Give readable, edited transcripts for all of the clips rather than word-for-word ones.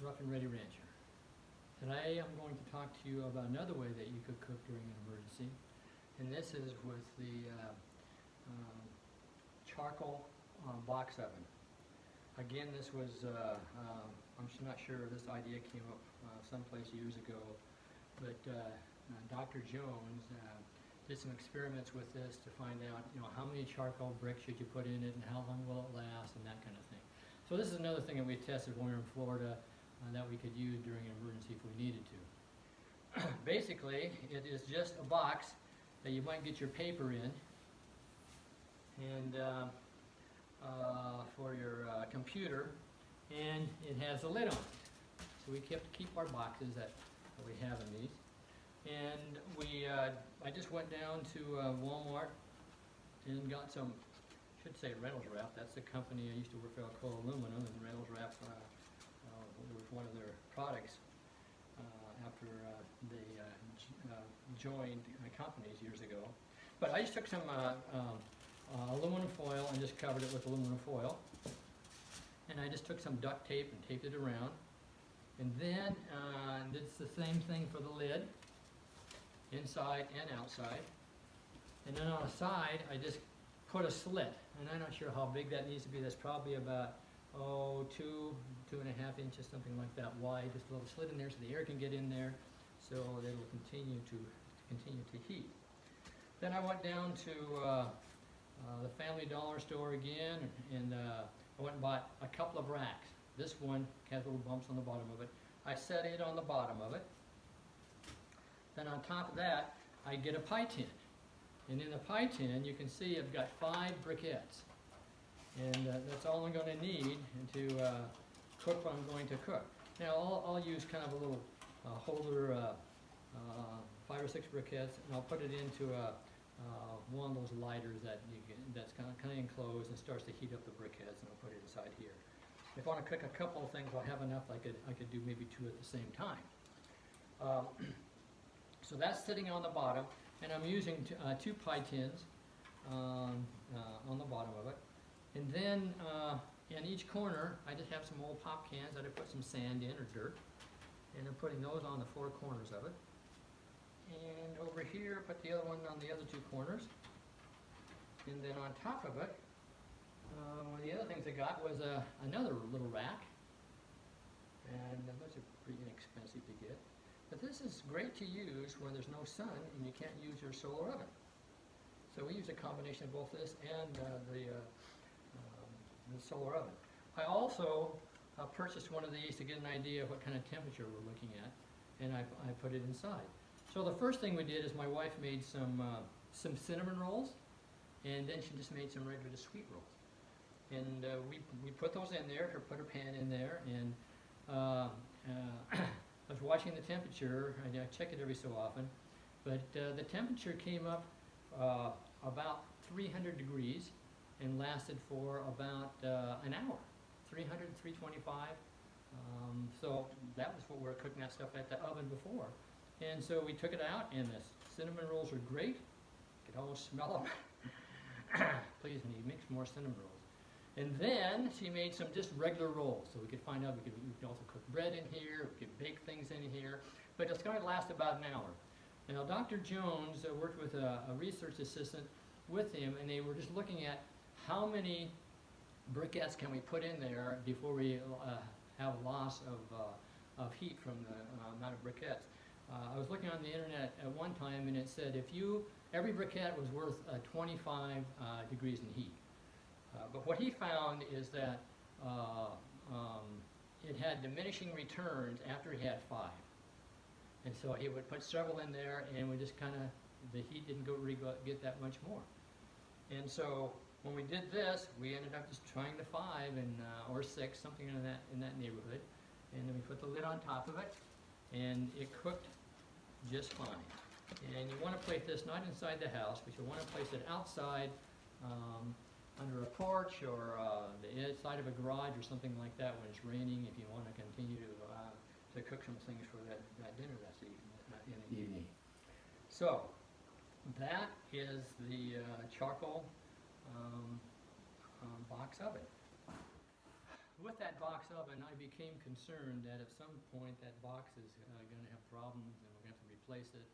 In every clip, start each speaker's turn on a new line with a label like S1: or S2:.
S1: Rough and Ready Rancher. Today I'm going to talk to you about another way that you could cook during an emergency, and this is with the charcoal box oven. Again, this was, I'm not sure if this idea came up someplace years ago, but Dr. Jones did some experiments with this to find out, how many charcoal bricks should you put in it and how long will it last and that kind of thing. So this is another thing that we tested when we were in Florida that we could use during an emergency if we needed to. Basically, it is just a box that you might get your paper in, and for your computer, and it has a lid on it. So we keep our boxes that we have in these. And I just went down to Walmart and got some, I should say Reynolds Wrap. That's the company I used to work for, called Aluminum, and Reynolds Wrap was one of their products after they joined companies years ago. But I just took some aluminum foil and just covered it with aluminum foil. And I just took some duct tape and taped it around. And then it's the same thing for the lid, inside and outside. And then on the side, I just put a slit. And I'm not sure how big that needs to be. That's probably about, 2.5 inches, something like that wide. Just a little slit in there so the air can get in there, so that it will continue to heat. Then I went down to the Family Dollar store again, and I went and bought a couple of racks. This one has little bumps on the bottom of it. I set it on the bottom of it. Then on top of that, I get a pie tin. And in the pie tin, you can see I've got 5 briquettes. And that's all I'm going to need to cook what I'm going to cook. Now I'll use kind of a little holder, 5 or 6 briquettes, and I'll put it into one of those lighters that's kind of enclosed and starts to heat up the briquettes, and I'll put it inside here. If I want to cook a couple of things, I'll have enough I could do maybe 2 at the same time. So that's sitting on the bottom, and I'm using 2 pie tins on the bottom of it. And then in each corner, I just have some old pop cans that I put some sand in or dirt, and I'm putting those on the 4 corners of it. And over here, put the other one on the other 2 corners. And then on top of it, one of the other things I got was another little rack, and those are pretty inexpensive to get. But this is great to use when there's no sun and you can't use your solar oven. So we use a combination of both this and the solar oven. I also purchased one of these to get an idea of what kind of temperature we're looking at, and I put it inside. So the first thing we did is my wife made some cinnamon rolls, and then she just made some regular sweet rolls. And we put those in there, or put her pan in there, and I was watching the temperature. I check it every so often, but the temperature came up about 300 degrees and lasted for about an hour, 300, 325. So that was what we were cooking that stuff at the oven before. And so we took it out, and the cinnamon rolls were great. You could almost smell them. Please, when you mix more cinnamon rolls. And then she made some just regular rolls, so we could find out we could also cook bread in here, we could bake things in here, but it's going to last about an hour. Now, Dr. Jones worked with a research assistant with him, and they were just looking at how many briquettes can we put in there before we have a loss of heat from the amount of briquettes. I was looking on the internet at one time, and it said every briquette was worth 25 degrees in heat. But what he found is that it had diminishing returns after he had 5. And so he would put several in there, and we just the heat didn't get that much more. And so when we did this, we ended up just trying the 5 or 6, something in that neighborhood. And then we put the lid on top of it, and it cooked just fine. And you want to place this not inside the house, but you want to place it outside, under a porch or the inside of a garage or something like that when it's raining, if you want to continue to cook some things for that dinner that's in the evening. So that is the charcoal box oven. with that box oven, I became concerned that at some point that box is going to have problems and we're going to have to replace it.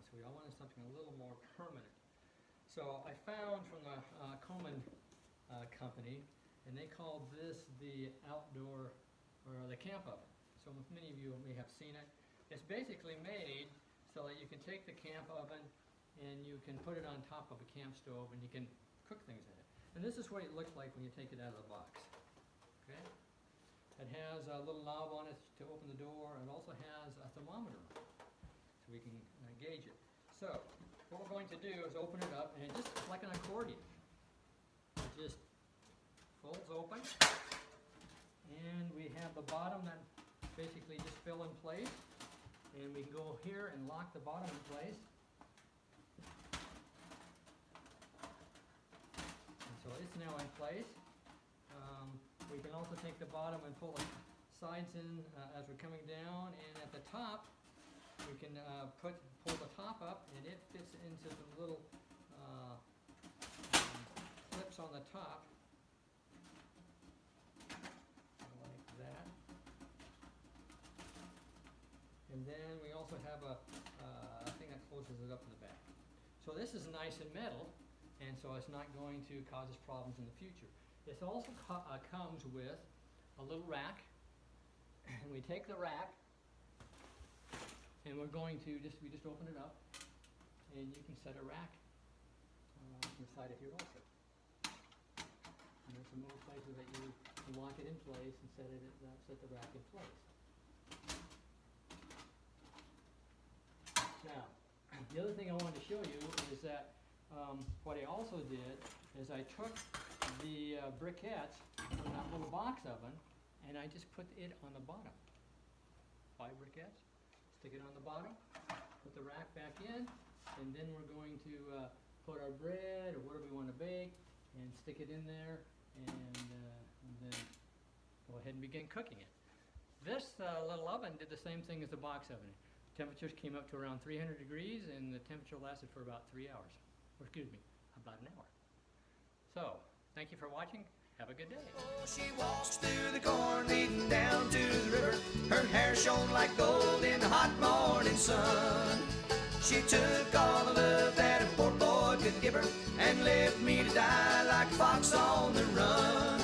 S1: So we all wanted something a little more permanent. So I found from the Coleman company, and they called this the outdoor, or the camp oven. So many of you may have seen it. It's basically made so that you can take the camp oven and you can put it on top of a camp stove and you can cook things in it. And this is what it looks like when you take it out of the box. Okay? It has a little knob on it to open the door, and it also has a thermometer on it, so we can gauge it. So, what we're going to do is open it up, and just like an accordion, it just folds open, and we have the bottom that basically just fill in place, and we can go here and lock the bottom in place. And so it's now in place. We can also take the bottom and pull the sides in as we're coming down, and at the top we can pull the top up, and it fits into the little clips on the top, like that. And then we also have a thing that closes it up in the back. So this is nice and metal, and so it's not going to cause us problems in the future. This also comes with a little rack, and we take the rack, and we're going to we just open it up, and you can set a rack inside of here also. And there's some little places that you can lock it in place and set the rack in place. Now, the other thing I wanted to show you is that what I also did is I took the briquettes from that little box oven, and I just put it on the bottom. 5 briquettes, stick it on the bottom, put the rack back in, and then we're going to put our bread or whatever we want to bake and stick it in there, and then go ahead and begin cooking it. This little oven did the same thing as the box oven. Temperatures came up to around 300 degrees, and the temperature lasted for about 3 hours. Or excuse me, about an hour. So, thank you for watching. Have a good day.
S2: Oh, she walks through the corn leading down to the river. Her hair shone like gold in the hot morning sun. She took all the love that a poor boy could give her and left me to die like a fox on the run.